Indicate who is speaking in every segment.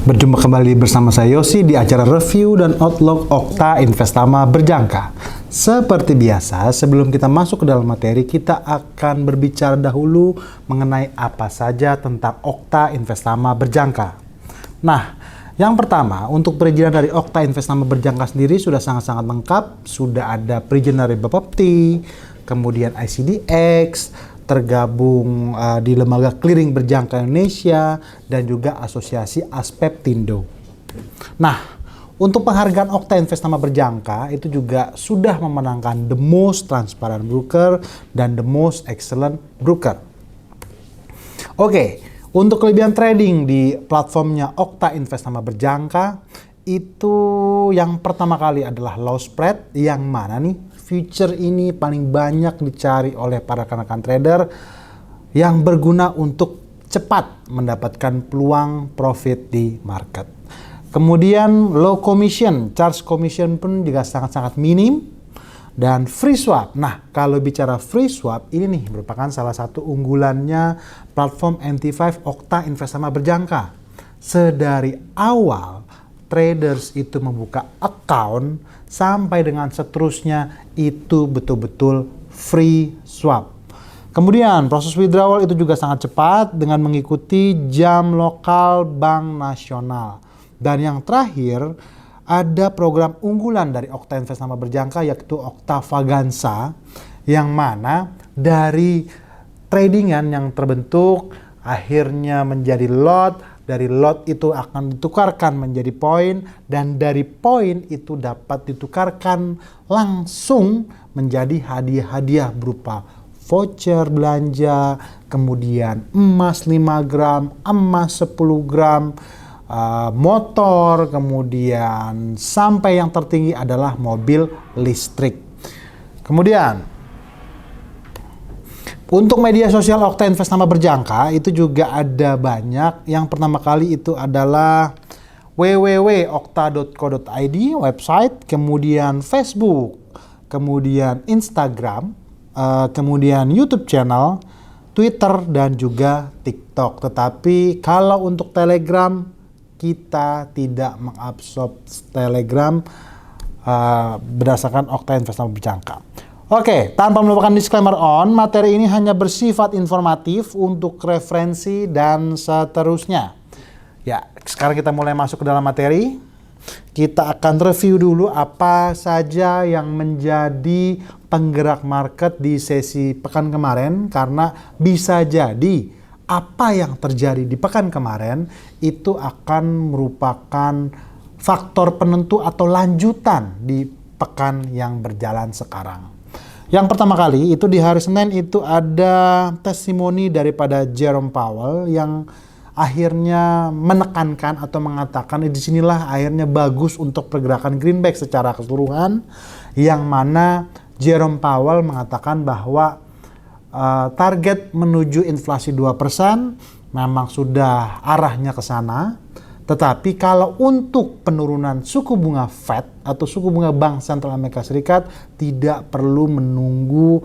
Speaker 1: Berjumpa kembali bersama saya Yosi di acara review dan outlook Okta Investama Berjangka. Seperti biasa, sebelum kita masuk ke dalam materi, kita akan berbicara dahulu mengenai apa saja tentang Okta Investama Berjangka. Nah, yang pertama, untuk perizinan dari Okta Investama Berjangka sendiri sudah sangat-sangat lengkap. Sudah ada perizinan dari Bapepti, kemudian ICDX, tergabung di Lembaga Clearing Berjangka Indonesia, dan juga Asosiasi Aspeptindo. Nah, untuk penghargaan Okta Investama Berjangka itu juga sudah memenangkan The Most Transparent Broker dan The Most Excellent Broker. Oke, untuk kelebihan trading di platformnya Okta Investama Berjangka, itu yang pertama kali adalah low spread, yang mana nih future ini paling banyak dicari oleh para rekan-rekan trader yang berguna untuk cepat mendapatkan peluang profit di market. Kemudian low commission, charge commission pun juga sangat-sangat minim, dan free swap. Nah, kalau bicara free swap, ini nih merupakan salah satu unggulannya platform MT5 Okta Investama Berjangka. Sedari awal traders itu membuka account sampai dengan seterusnya itu betul-betul free swap. Kemudian proses withdrawal itu juga sangat cepat dengan mengikuti jam lokal Bank Nasional. Dan yang terakhir, ada program unggulan dari Okta Investama Berjangka yaitu Okta Vaganza, yang mana dari tradingan yang terbentuk akhirnya menjadi lot. Dari lot itu akan ditukarkan menjadi poin, dan dari poin itu dapat ditukarkan langsung menjadi hadiah-hadiah berupa voucher belanja, kemudian emas 5 gram, emas 10 gram, motor, kemudian sampai yang tertinggi adalah mobil listrik. Kemudian untuk media sosial Okta Investama Berjangka itu juga ada banyak. Yang pertama kali itu adalah www.okta.co.id website, kemudian Facebook, kemudian Instagram, kemudian YouTube channel, Twitter, dan juga TikTok. Tetapi kalau untuk Telegram, kita tidak mengabsorb Telegram berdasarkan Okta Investama Berjangka. Oke, tanpa melupakan disclaimer materi ini hanya bersifat informatif untuk referensi dan seterusnya. Ya, sekarang kita mulai masuk ke dalam materi. Kita akan review dulu apa saja yang menjadi penggerak market di sesi pekan kemarin, karena bisa jadi apa yang terjadi di pekan kemarin itu akan merupakan faktor penentu atau lanjutan di pekan yang berjalan sekarang. Yang pertama kali itu di hari Senin itu ada testimoni daripada Jerome Powell yang akhirnya menekankan atau mengatakan disinilah akhirnya bagus untuk pergerakan greenback secara keseluruhan, yang mana Jerome Powell mengatakan bahwa target menuju inflasi 2% memang sudah arahnya ke sana. Tetapi kalau untuk penurunan suku bunga Fed atau suku bunga Bank Sentral Amerika Serikat tidak perlu menunggu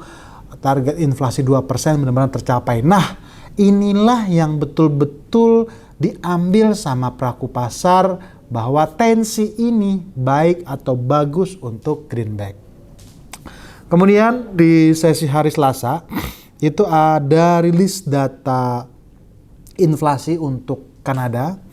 Speaker 1: target inflasi 2% benar-benar tercapai. Nah, inilah yang betul-betul diambil sama pelaku pasar bahwa tensi ini baik atau bagus untuk greenback. Kemudian di sesi hari Selasa itu ada rilis data inflasi untuk Kanada,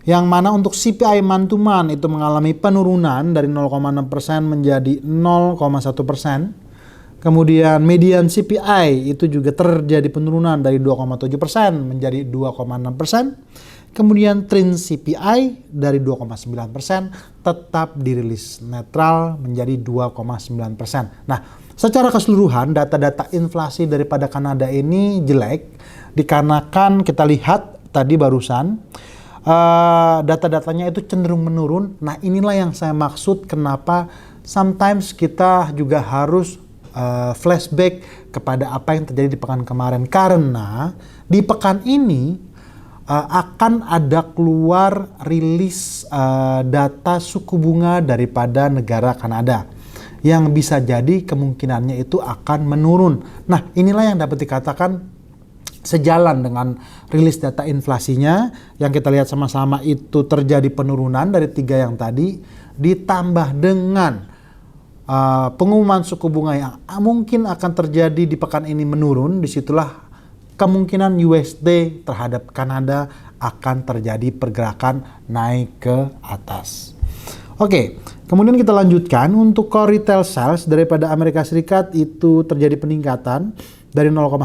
Speaker 1: yang mana untuk CPI month to month itu mengalami penurunan dari 0,6% menjadi 0,1%. Kemudian median CPI itu juga terjadi penurunan dari 2,7% menjadi 2,6%. Kemudian trend CPI dari 2,9% tetap dirilis netral menjadi 2,9%. Nah, secara keseluruhan data-data inflasi daripada Kanada ini jelek dikarenakan kita lihat tadi barusan data-datanya itu cenderung menurun. Nah, inilah yang saya maksud kenapa sometimes kita juga harus flashback kepada apa yang terjadi di pekan kemarin. Karena di pekan ini akan ada keluar rilis data suku bunga daripada negara Kanada, yang bisa jadi kemungkinannya itu akan menurun. Nah, inilah yang dapat dikatakan sejalan dengan rilis data inflasinya yang kita lihat sama-sama itu terjadi penurunan dari 3 yang tadi, ditambah dengan pengumuman suku bunga yang mungkin akan terjadi di pekan ini menurun, disitulah kemungkinan USD terhadap Kanada akan terjadi pergerakan naik ke atas. Oke, kemudian kita lanjutkan untuk core retail sales daripada Amerika Serikat itu terjadi peningkatan dari 0,1%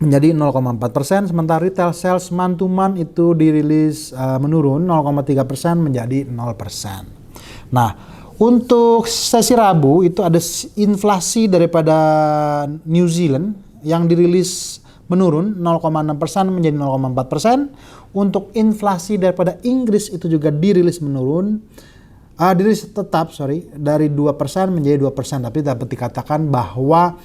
Speaker 1: menjadi 0,4%, sementara retail sales month to month itu dirilis menurun 0,3% menjadi 0%. Nah, untuk sesi Rabu itu ada inflasi daripada New Zealand yang dirilis menurun 0,6% menjadi 0,4%. Untuk inflasi daripada Inggris itu juga dirilis menurun, dirilis tetap dari 2% menjadi 2%. Tapi dapat dikatakan bahwa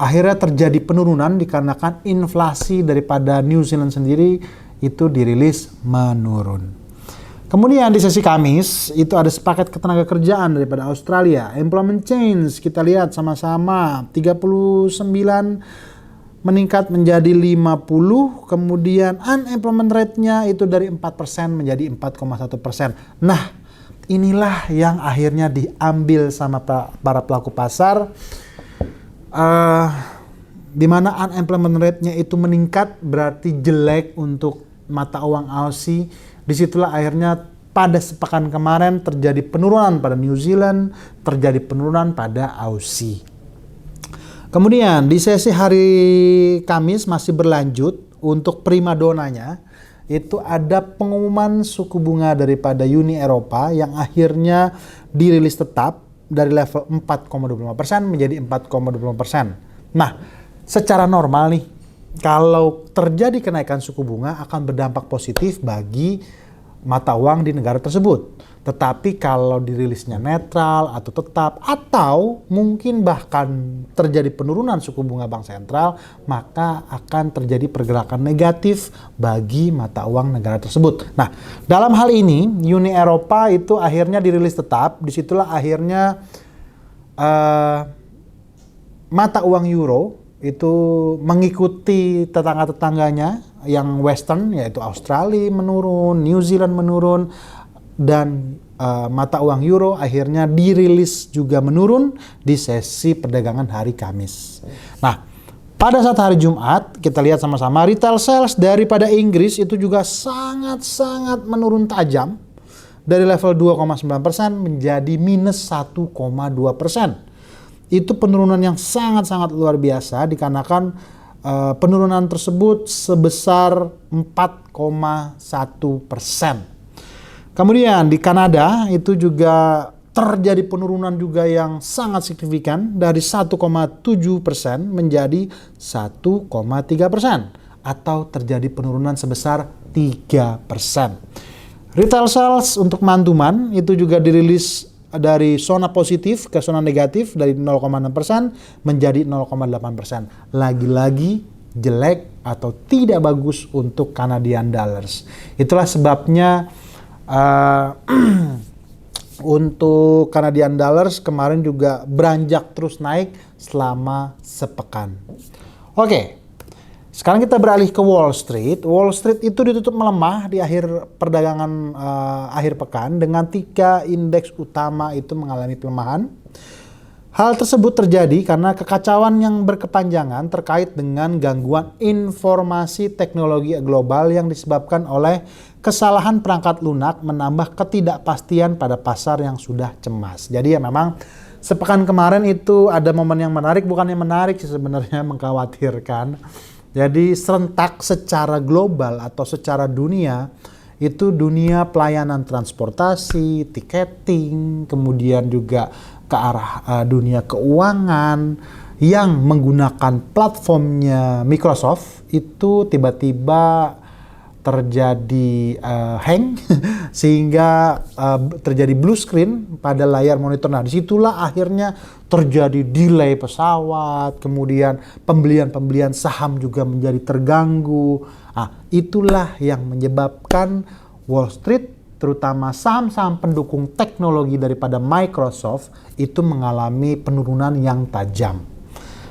Speaker 1: akhirnya terjadi penurunan dikarenakan inflasi daripada New Zealand sendiri itu dirilis menurun. Kemudian di sesi Kamis itu ada sepaket ketenaga kerjaan daripada Australia. Employment change kita lihat sama-sama 39 meningkat menjadi 50, kemudian unemployment rate-nya itu dari 4% menjadi 4,1%. Nah, inilah yang akhirnya diambil sama para pelaku pasar, di mana unemployment rate-nya itu meningkat berarti jelek untuk mata uang Aussie. Disitulah akhirnya pada sepekan kemarin terjadi penurunan pada New Zealand, terjadi penurunan pada Aussie. Kemudian di sesi hari Kamis masih berlanjut untuk primadonanya, itu ada pengumuman suku bunga daripada Uni Eropa yang akhirnya dirilis tetap dari level 4,25% menjadi 4,25%. Nah, secara normal nih, kalau terjadi kenaikan suku bunga akan berdampak positif bagi mata uang di negara tersebut. Tetapi kalau dirilisnya netral atau tetap atau mungkin bahkan terjadi penurunan suku bunga bank sentral, maka akan terjadi pergerakan negatif bagi mata uang negara tersebut. Nah, dalam hal ini Uni Eropa itu akhirnya dirilis tetap. Disitulah akhirnya mata uang euro itu mengikuti tetangga-tetangganya yang western, yaitu Australia menurun, New Zealand menurun, dan mata uang euro akhirnya dirilis juga menurun di sesi perdagangan hari Kamis. Nah, pada saat hari Jumat kita lihat sama-sama retail sales daripada Inggris itu juga sangat-sangat menurun tajam dari level 2,9% menjadi minus 1,2%. Itu penurunan yang sangat-sangat luar biasa dikarenakan penurunan tersebut sebesar 4,1%. Kemudian di Kanada itu juga terjadi penurunan juga yang sangat signifikan dari 1,7% menjadi 1,3% atau terjadi penurunan sebesar 3%. Retail sales untuk month to month itu juga dirilis dari zona positif ke zona negatif dari 0,6% menjadi 0,8%. Lagi-lagi jelek atau tidak bagus untuk Canadian dollars. Itulah sebabnya untuk Canadian dollars kemarin juga beranjak terus naik selama sepekan. Oke. Sekarang kita beralih ke Wall Street. Wall Street itu ditutup melemah di akhir perdagangan akhir pekan dengan 3 indeks utama itu mengalami pelemahan. Hal tersebut terjadi karena kekacauan yang berkepanjangan terkait dengan gangguan informasi teknologi global yang disebabkan oleh kesalahan perangkat lunak menambah ketidakpastian pada pasar yang sudah cemas. Jadi ya memang sepekan kemarin itu ada momen yang menarik, bukan yang menarik sih sebenarnya, mengkhawatirkan. Jadi serentak secara global atau secara dunia, itu dunia pelayanan transportasi, tiketing, kemudian juga ke arah dunia keuangan yang menggunakan platformnya Microsoft itu tiba-tiba terjadi hang sehingga terjadi blue screen pada layar monitor. Nah, disitulah akhirnya terjadi delay pesawat, kemudian pembelian saham juga menjadi terganggu. Nah, itulah yang menyebabkan Wall Street, terutama saham-saham pendukung teknologi daripada Microsoft, itu mengalami penurunan yang tajam.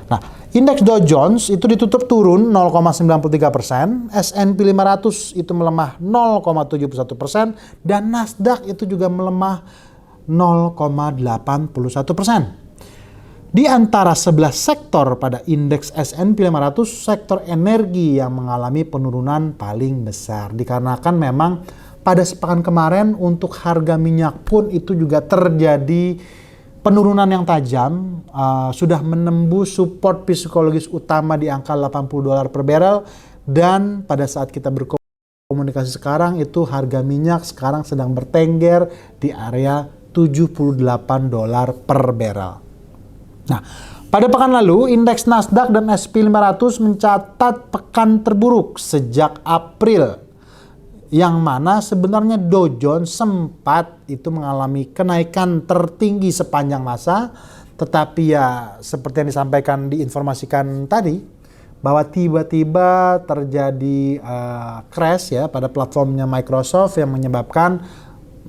Speaker 1: Nah, Indeks Dow Jones itu ditutup turun 0,93%, S&P 500 itu melemah 0,71%, dan Nasdaq itu juga melemah 0,81%. Di antara 11 sektor pada indeks S&P 500, sektor energi yang mengalami penurunan paling besar. Dikarenakan memang pada sepekan kemarin untuk harga minyak pun itu juga terjadi penurunan yang tajam, sudah menembus support psikologis utama di angka $80 per barrel, dan pada saat kita berkomunikasi sekarang itu harga minyak sekarang sedang bertengger di area $78 per barrel. Nah, pada pekan lalu indeks Nasdaq dan S&P 500 mencatat pekan terburuk sejak April, yang mana sebenarnya Dow Jones sempat itu mengalami kenaikan tertinggi sepanjang masa, tetapi ya seperti yang disampaikan diinformasikan tadi bahwa tiba-tiba terjadi crash ya pada platformnya Microsoft yang menyebabkan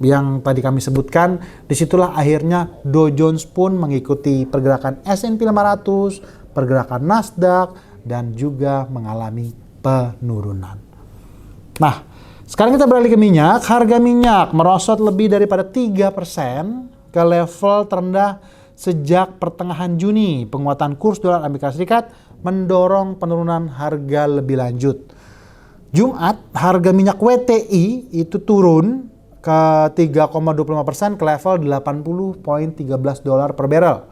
Speaker 1: yang tadi kami sebutkan. Disitulah akhirnya Dow Jones pun mengikuti pergerakan S&P 500, pergerakan Nasdaq, dan juga mengalami penurunan. Nah, sekarang kita beralih ke minyak. Harga minyak merosot lebih daripada 3% ke level terendah sejak pertengahan Juni. Penguatan kurs dolar Amerika Serikat mendorong penurunan harga lebih lanjut. Jumat, harga minyak WTI itu turun ke 3,25% ke level $80.13 per barrel.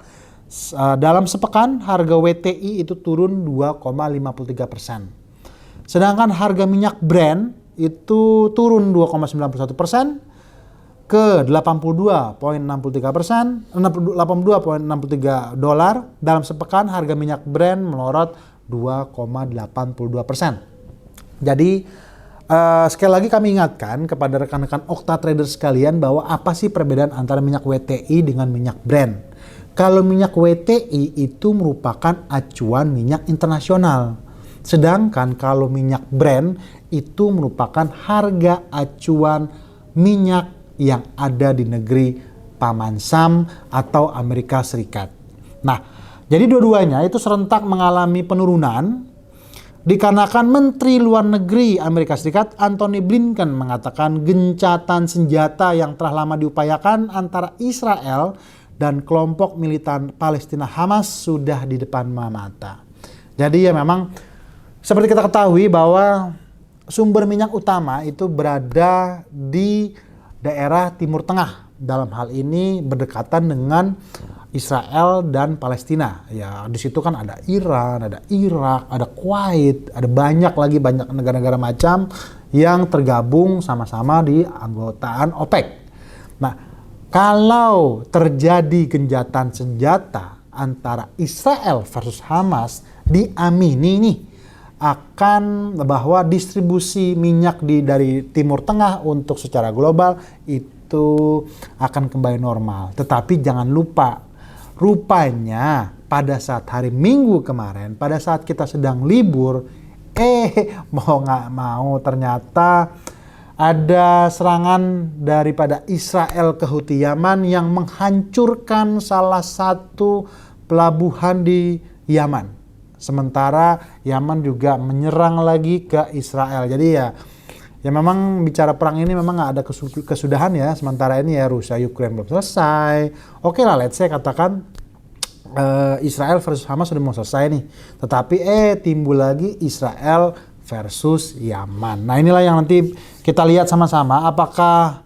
Speaker 1: Dalam sepekan, harga WTI itu turun 2,53%. Sedangkan harga minyak Brent itu turun 2,91% ke $82.63. Dalam sepekan harga minyak Brent melorot 2,82%. Jadi sekali lagi kami ingatkan kepada rekan-rekan Okta Trader sekalian bahwa apa sih perbedaan antara minyak WTI dengan minyak Brent. Kalau minyak WTI itu merupakan acuan minyak internasional. Sedangkan kalau minyak Brent itu merupakan harga acuan minyak yang ada di negeri Paman Sam atau Amerika Serikat. Nah, jadi dua-duanya itu serentak mengalami penurunan dikarenakan Menteri Luar Negeri Amerika Serikat Antony Blinken mengatakan gencatan senjata yang telah lama diupayakan antara Israel dan kelompok militan Palestina Hamas sudah di depan mata. Jadi ya memang seperti kita ketahui bahwa sumber minyak utama itu berada di daerah Timur Tengah. Dalam hal ini berdekatan dengan Israel dan Palestina. Ya, di situ kan ada Iran, ada Irak, ada Kuwait, ada banyak negara-negara macam yang tergabung sama-sama di anggotaan OPEC. Nah, kalau terjadi gencatan senjata antara Israel versus Hamas, diamini nih akan bahwa distribusi minyak dari Timur Tengah untuk secara global itu akan kembali normal. Tetapi jangan lupa, rupanya pada saat hari Minggu kemarin, pada saat kita sedang libur, mau nggak mau ternyata ada serangan daripada Israel ke Houthi Yaman yang menghancurkan salah satu pelabuhan di Yaman. Sementara Yaman juga menyerang lagi ke Israel. Jadi ya memang bicara perang ini memang nggak ada kesudahan ya. Sementara ini ya Rusia Ukraine belum selesai. Oke lah, let's say katakan Israel versus Hamas sudah mau selesai nih. Tetapi timbul lagi Israel versus Yaman. Nah, inilah yang nanti kita lihat sama-sama apakah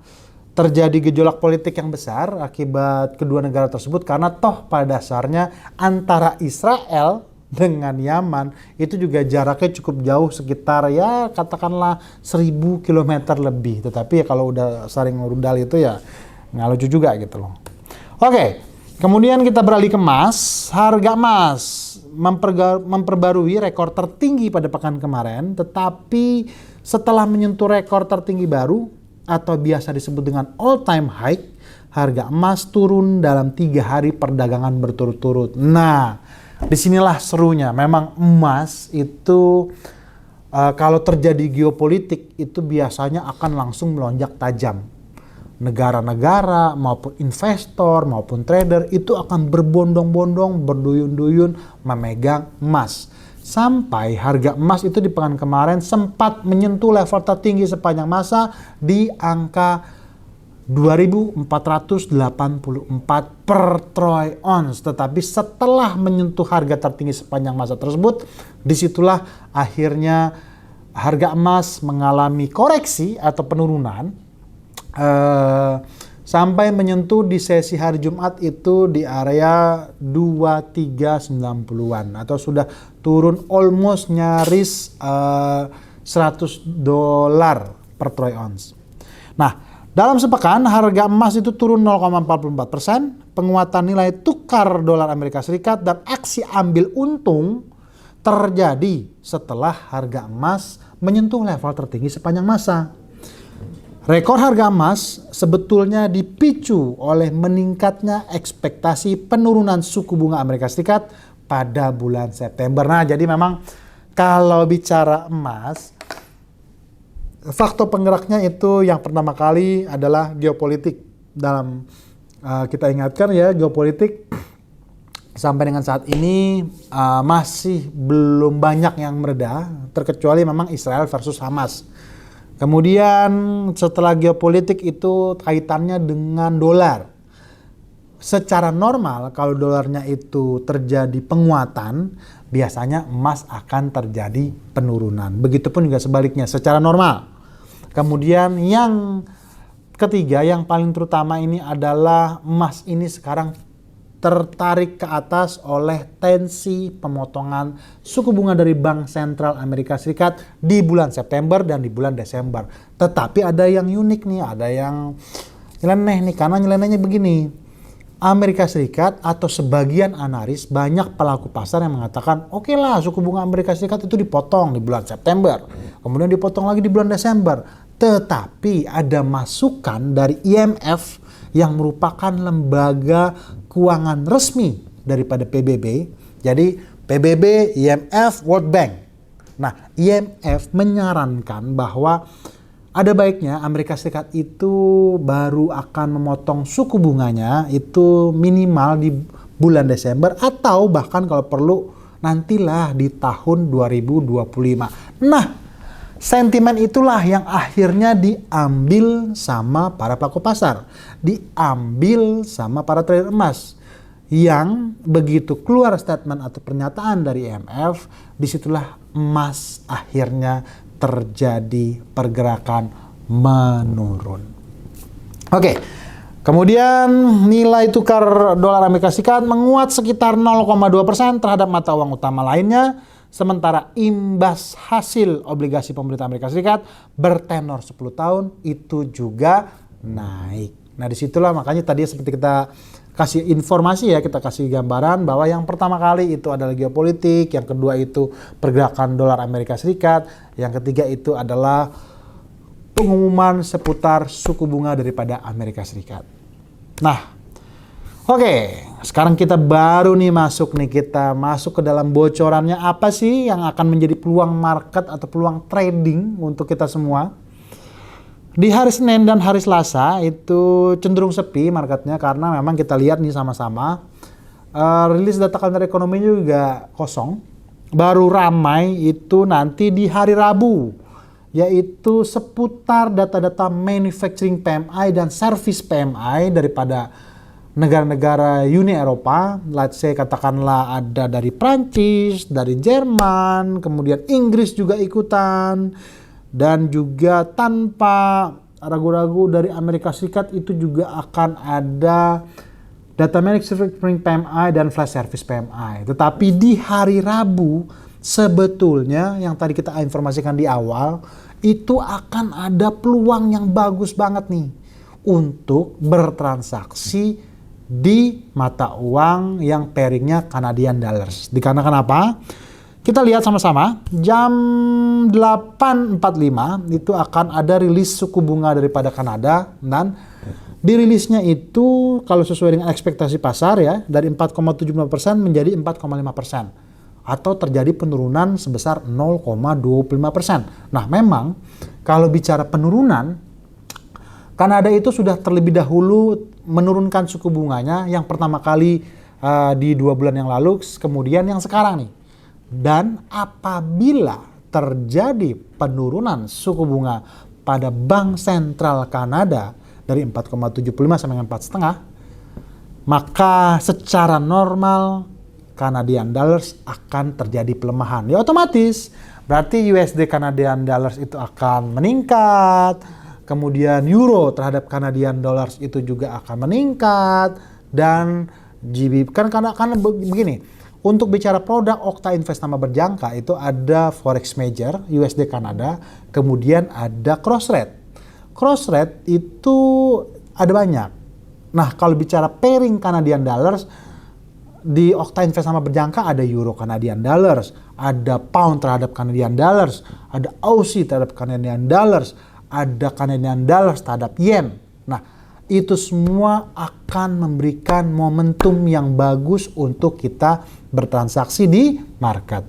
Speaker 1: terjadi gejolak politik yang besar akibat kedua negara tersebut, karena toh pada dasarnya antara Israel dengan Yaman itu juga jaraknya cukup jauh, sekitar ya katakanlah 1000 km lebih. Tetapi ya kalau udah saling rudal itu ya nggak lucu juga gitu loh. Oke, kemudian kita beralih ke emas. Harga emas memperbarui rekor tertinggi pada pekan kemarin, tetapi setelah menyentuh rekor tertinggi baru atau biasa disebut dengan all time high, harga emas turun dalam 3 hari perdagangan berturut-turut. Nah, disinilah serunya. Memang emas itu kalau terjadi geopolitik itu biasanya akan langsung melonjak tajam. negara-negara maupun investor maupun trader itu akan berbondong-bondong, berduyun-duyun memegang emas. Sampai harga emas itu di pekan kemarin sempat menyentuh level tertinggi sepanjang masa di angka 2.484 per troy ounce. Tetapi setelah menyentuh harga tertinggi sepanjang masa tersebut, disitulah akhirnya harga emas mengalami koreksi atau penurunan sampai menyentuh di sesi hari Jumat itu di area 2390-an atau sudah turun almost nyaris $100 per troy ounce. Nah, dalam sepekan harga emas itu turun 0,44%, penguatan nilai tukar dolar Amerika Serikat dan aksi ambil untung terjadi setelah harga emas menyentuh level tertinggi sepanjang masa. Rekor harga emas sebetulnya dipicu oleh meningkatnya ekspektasi penurunan suku bunga Amerika Serikat pada bulan September. Nah, jadi memang kalau bicara emas, faktor penggeraknya itu yang pertama kali adalah geopolitik. Dalam kita ingatkan ya, geopolitik sampai dengan saat ini masih belum banyak yang mereda, terkecuali memang Israel versus Hamas. Kemudian setelah geopolitik itu kaitannya dengan dolar. Secara normal kalau dolarnya itu terjadi penguatan, biasanya emas akan terjadi penurunan. Begitupun juga sebaliknya secara normal. Kemudian yang ketiga, yang paling terutama ini adalah emas ini sekarang tertarik ke atas oleh tensi pemotongan suku bunga dari Bank Sentral Amerika Serikat di bulan September dan di bulan Desember. Tetapi ada yang unik nih, ada yang nyeleneh nih, karena nyelenehnya begini. Amerika Serikat atau sebagian analis, banyak pelaku pasar yang mengatakan oke lah suku bunga Amerika Serikat itu dipotong di bulan September, kemudian dipotong lagi di bulan Desember. Tetapi ada masukan dari IMF yang merupakan lembaga keuangan resmi daripada PBB. Jadi PBB, IMF, World Bank. Nah, IMF menyarankan bahwa ada baiknya Amerika Serikat itu baru akan memotong suku bunganya itu minimal di bulan Desember atau bahkan kalau perlu nantilah di tahun 2025. Nah, sentimen itulah yang akhirnya diambil sama para pelaku pasar, diambil sama para trader emas. Yang begitu keluar statement atau pernyataan dari IMF, disitulah emas akhirnya terjadi pergerakan menurun. Oke, kemudian nilai tukar dolar Amerika Serikat menguat sekitar 0,2% terhadap mata uang utama lainnya, sementara imbas hasil obligasi pemerintah Amerika Serikat bertenor 10 tahun itu juga naik. Nah, disitulah makanya tadi seperti kita kasih informasi ya, kita kasih gambaran bahwa yang pertama kali itu adalah geopolitik, yang kedua itu pergerakan dolar Amerika Serikat, yang ketiga itu adalah pengumuman seputar suku bunga daripada Amerika Serikat. Nah, oke, sekarang kita baru nih kita masuk ke dalam bocorannya apa sih yang akan menjadi peluang market atau peluang trading untuk kita semua. Di hari Senin dan hari Selasa itu cenderung sepi marketnya karena memang kita lihat nih sama-sama rilis data kalender ekonomi juga kosong. Baru ramai itu nanti di hari Rabu, yaitu seputar data-data manufacturing PMI dan service PMI daripada negara-negara Uni Eropa. Let's say katakanlah ada dari Prancis, dari Jerman, kemudian Inggris juga ikutan. Dan juga tanpa ragu-ragu dari Amerika Serikat itu juga akan ada data manufacturing PMI dan flash service PMI. Tetapi di hari Rabu sebetulnya yang tadi kita informasikan di awal itu akan ada peluang yang bagus banget nih untuk bertransaksi di mata uang yang pairingnya Canadian dollars. Dikarenakan apa? Kita lihat sama-sama, jam 8.45 itu akan ada rilis suku bunga daripada Kanada, dan dirilisnya itu kalau sesuai dengan ekspektasi pasar ya, dari 4,75% menjadi 4,5%. Atau terjadi penurunan sebesar 0,25%. Nah, memang kalau bicara penurunan, Kanada itu sudah terlebih dahulu menurunkan suku bunganya yang pertama kali di 2 bulan yang lalu, kemudian yang sekarang nih. Dan apabila terjadi penurunan suku bunga pada Bank Sentral Kanada dari 4,75 sampai 4,5, maka secara normal Canadian dollars akan terjadi pelemahan. Ya otomatis berarti USD Canadian dollars itu akan meningkat. Kemudian euro terhadap Canadian dollars itu juga akan meningkat, dan GBP karena begini, untuk bicara produk Okta Investama berjangka itu ada forex major USD Kanada, kemudian ada cross rate. Cross rate itu ada banyak. Nah, kalau bicara pairing Canadian dollars di Okta Investama berjangka ada euro Canadian dollars, ada pound terhadap Canadian dollars, ada Aussie terhadap Canadian dollars, ada Canadian dollars terhadap yen. Nah, itu semua akan memberikan momentum yang bagus untuk kita bertransaksi di market.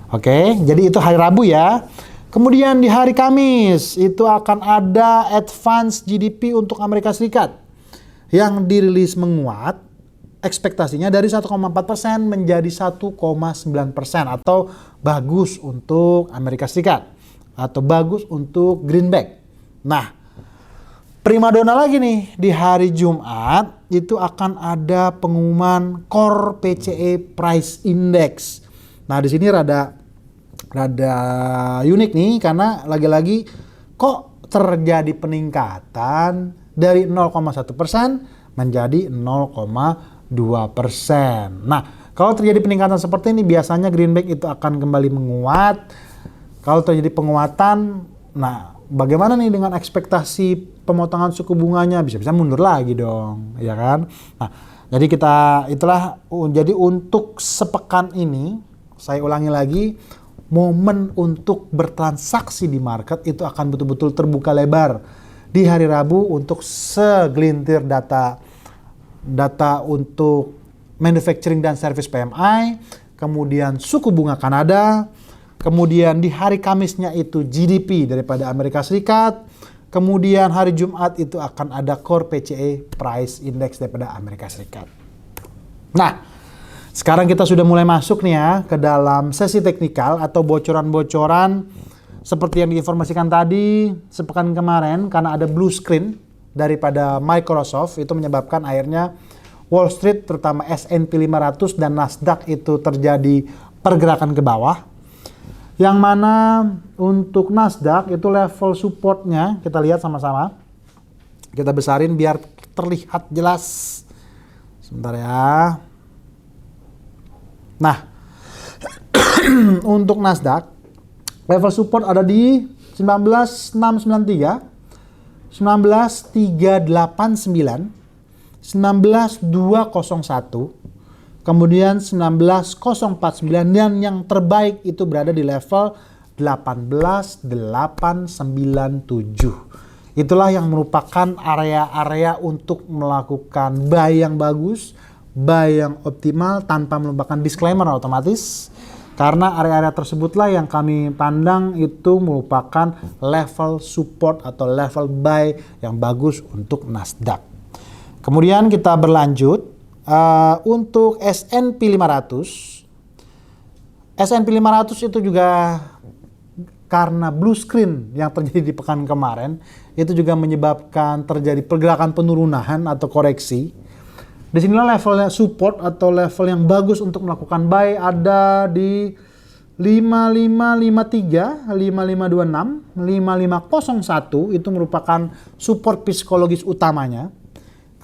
Speaker 1: Oke, jadi itu hari Rabu ya. Kemudian di hari Kamis itu akan ada advance GDP untuk Amerika Serikat yang dirilis menguat, ekspektasinya dari 1,4% menjadi 1,9% atau bagus untuk Amerika Serikat atau bagus untuk greenback. Nah, primadona lagi nih di hari Jumat itu akan ada pengumuman Core PCE Price Index. Nah, di sini rada unik nih karena lagi-lagi kok terjadi peningkatan dari 0,1% menjadi 0,2%. Nah, kalau terjadi peningkatan seperti ini biasanya greenback itu akan kembali menguat. Kalau terjadi penguatan, nah bagaimana nih dengan ekspektasi pemotongan suku bunganya? Bisa-bisa mundur lagi dong, ya kan? Nah, jadi jadi untuk sepekan ini, saya ulangi lagi, momen untuk bertransaksi di market itu akan betul-betul terbuka lebar di hari Rabu untuk segelintir data untuk manufacturing dan service PMI, kemudian suku bunga Kanada, kemudian di hari Kamisnya itu GDP daripada Amerika Serikat, kemudian hari Jumat itu akan ada Core PCE Price Index daripada Amerika Serikat. Nah, sekarang kita sudah mulai masuk nih ya ke dalam sesi teknikal atau bocoran-bocoran seperti yang diinformasikan tadi sepekan kemarin, karena ada blue screen daripada Microsoft itu menyebabkan akhirnya Wall Street terutama S&P 500 dan Nasdaq itu terjadi pergerakan ke bawah. Yang mana untuk Nasdaq itu level supportnya kita lihat sama-sama. Kita besarin biar terlihat jelas. Sebentar ya. Nah, untuk Nasdaq level support ada di 19.693, 19.389, 19.201. Kemudian 19.049 dan yang terbaik itu berada di level 18.897. Itulah yang merupakan area-area untuk melakukan buy yang bagus, buy yang optimal tanpa melupakan disclaimer otomatis. Karena area-area tersebutlah yang kami pandang itu merupakan level support atau level buy yang bagus untuk Nasdaq. Kemudian kita berlanjut. Untuk S&P 500 itu juga karena blue screen yang terjadi di pekan kemarin itu juga menyebabkan terjadi pergerakan penurunan atau koreksi. Di sinilah levelnya support atau level yang bagus untuk melakukan buy ada di 5553, 5526, 5501 itu merupakan support psikologis utamanya.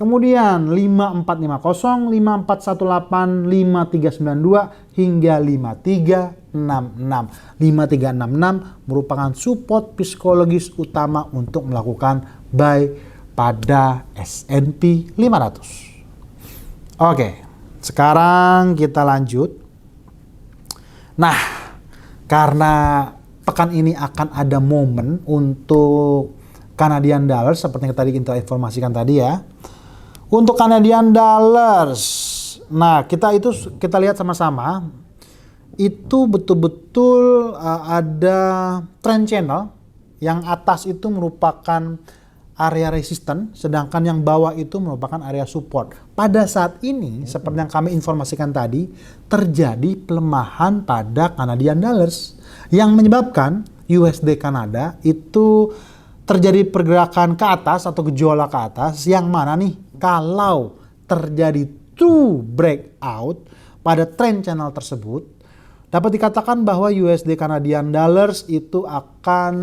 Speaker 1: Kemudian 5450, 5418, 5392 hingga 5366. 5366 merupakan support psikologis utama untuk melakukan buy pada S&P 500. Oke, sekarang kita lanjut. Nah, karena pekan ini akan ada momen untuk Canadian dollars seperti yang tadi kita informasikan tadi ya. Untuk Canadian dollars, nah kita lihat sama-sama itu betul-betul ada trend channel yang atas itu merupakan area resisten, sedangkan yang bawah itu merupakan area support. Pada saat ini, seperti yang kami informasikan tadi, terjadi pelemahan pada Canadian dollars yang menyebabkan USD Kanada itu terjadi pergerakan ke atas atau gejolak ke atas, yang mana nih kalau terjadi true breakout pada trend channel tersebut, dapat dikatakan bahwa USD Canadian dollars itu akan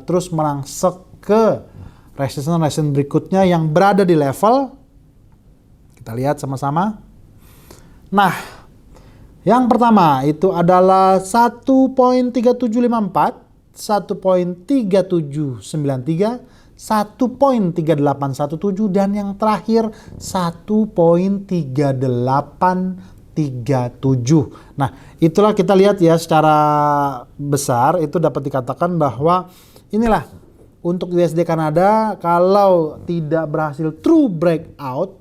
Speaker 1: terus merangsek ke resistance berikutnya yang berada di level, kita lihat sama-sama. Nah, yang pertama itu adalah 1.3754, 1.3793, 1.3817, dan yang terakhir 1.3837. Nah, itulah kita lihat ya secara besar itu dapat dikatakan bahwa inilah untuk USD Kanada kalau tidak berhasil true breakout,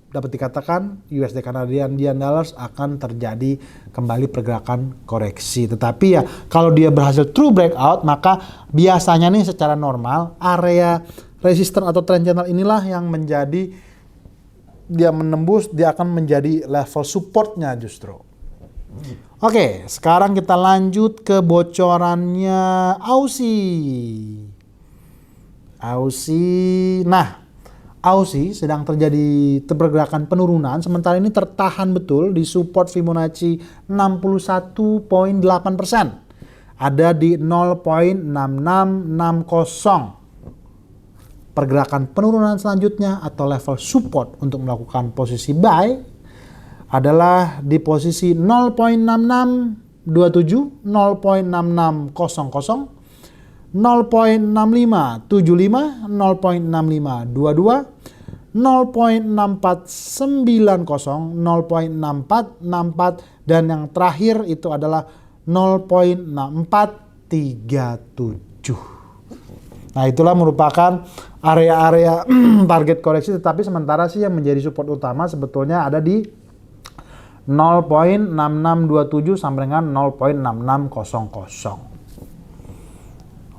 Speaker 1: dapat dikatakan USD Canadian dollars akan terjadi kembali pergerakan koreksi. Tetapi ya kalau dia berhasil true breakout, maka biasanya nih secara normal area resistance atau trend channel inilah yang menjadi dia menembus, dia akan menjadi level supportnya justru. Oke, sekarang kita lanjut ke bocorannya Aussie. Nah, Aussie sedang terjadi pergerakan penurunan, sementara ini tertahan betul di support Fibonacci 61.8%. Ada di 0.6660. Pergerakan penurunan selanjutnya atau level support untuk melakukan posisi buy adalah di posisi 0.6627, 0.6600, 0.6575, 0.6522, 0.6490, 0.6464, dan yang terakhir itu adalah 0.6437. Nah, itulah merupakan area-area target koreksi, tetapi sementara sih yang menjadi support utama sebetulnya ada di 0.6627 sampai dengan 0.6600.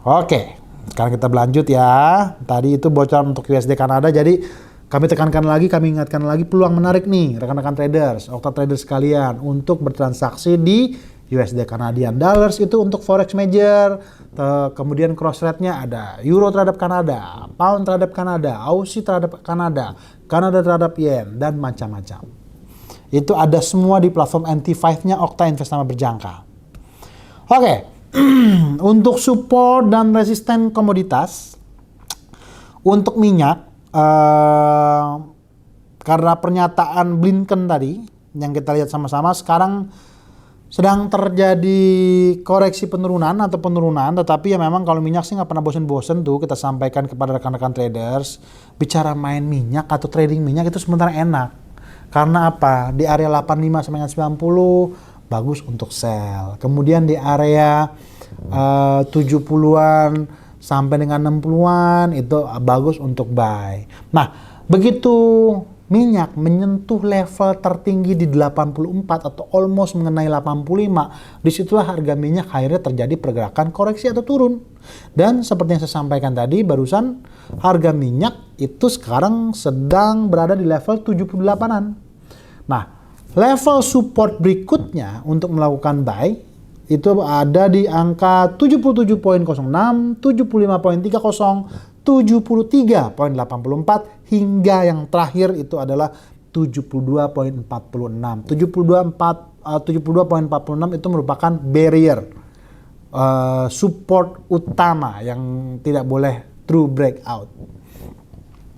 Speaker 1: Oke, sekarang kita berlanjut ya. Tadi itu bocoran untuk USD Kanada, jadi kami tekankan lagi, kami ingatkan lagi peluang menarik nih rekan-rekan traders, okta traders sekalian untuk bertransaksi di USD Canadian dollars itu untuk forex major, kemudian cross rate-nya ada euro terhadap Kanada, pound terhadap Kanada, Aussie terhadap Kanada, Kanada terhadap yen, dan macam-macam. Itu ada semua di platform NT5-nya Okta Investama Berjangka. Oke. Untuk support dan resisten komoditas, untuk minyak, karena pernyataan Blinken tadi yang kita lihat sama-sama, sekarang sedang terjadi koreksi penurunan atau penurunan, tetapi ya memang kalau minyak sih nggak pernah bosen-bosen tuh kita sampaikan kepada rekan-rekan traders, bicara main minyak atau trading minyak itu sementara enak. Karena apa? Di area 85 sampai 90 bagus untuk sell. Kemudian di area 70-an sampai dengan 60-an itu bagus untuk buy. Nah, begitu minyak menyentuh level tertinggi di 84 atau almost mengenai 85, disitulah harga minyak akhirnya terjadi pergerakan koreksi atau turun. Dan seperti yang saya sampaikan tadi barusan, harga minyak itu sekarang sedang berada di level 78-an. Nah, level support berikutnya untuk melakukan buy itu ada di angka 77.06, 75.30, 73.84 hingga yang terakhir itu adalah 72.46. 72.46 itu merupakan barrier support utama yang tidak boleh true breakout.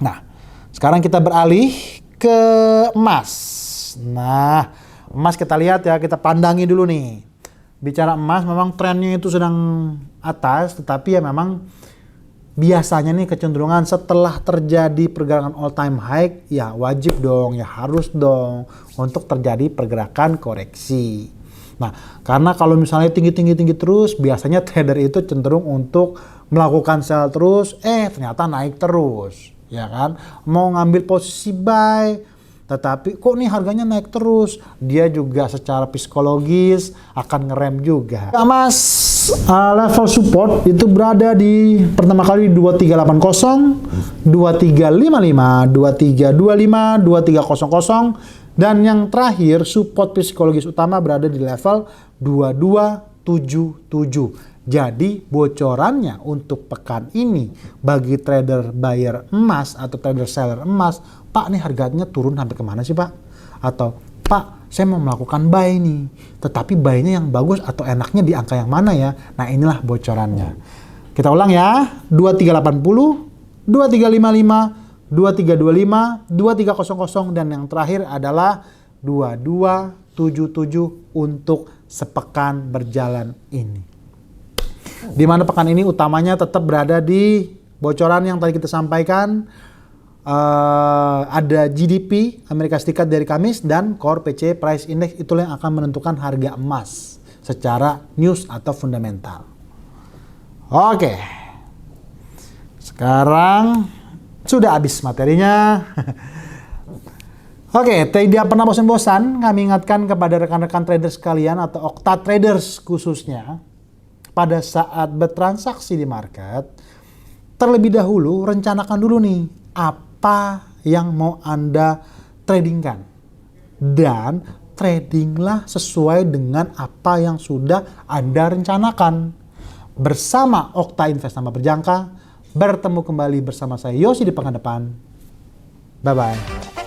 Speaker 1: Nah, sekarang kita beralih ke emas. Nah, emas kita lihat ya, kita pandangi dulu nih. Bicara emas memang trennya itu sedang atas, tetapi ya memang biasanya nih kecenderungan setelah terjadi pergerakan all time high, ya wajib dong, ya harus dong untuk terjadi pergerakan koreksi. Nah, karena kalau misalnya tinggi terus, biasanya trader itu cenderung untuk melakukan sell terus, ternyata naik terus, ya kan? Mau ngambil posisi buy, Tetapi kok nih harganya naik terus? Dia juga secara psikologis akan ngerem juga. Ya Mas, level support itu berada di pertama kali 2380, 2355, 2325, 2300, dan yang terakhir support psikologis utama berada di level 2277. Jadi bocorannya untuk pekan ini bagi trader buyer emas atau trader seller emas, Pak nih harganya turun sampai kemana sih Pak? Atau Pak saya mau melakukan buy nih, tetapi buy-nya yang bagus atau enaknya di angka yang mana ya? Nah inilah bocorannya. Kita ulang ya, 2380, 2355, 2325, 2300, dan yang terakhir adalah 2277 untuk sepekan berjalan ini. Di mana pekan ini utamanya tetap berada di bocoran yang tadi kita sampaikan. Ada GDP Amerika Serikat dari Kamis dan Core PCE Price Index, itulah yang akan menentukan harga emas secara news atau fundamental. Oke. Sekarang sudah habis materinya. Oke, tidak pernah bosan-bosan kami ingatkan kepada rekan-rekan traders sekalian atau Okta traders khususnya, pada saat bertransaksi di market, terlebih dahulu rencanakan dulu nih apa yang mau Anda tradingkan. Dan tradinglah sesuai dengan apa yang sudah Anda rencanakan. Bersama Okta Investama Berjangka, bertemu kembali bersama saya Yosi di pekan depan. Bye-bye.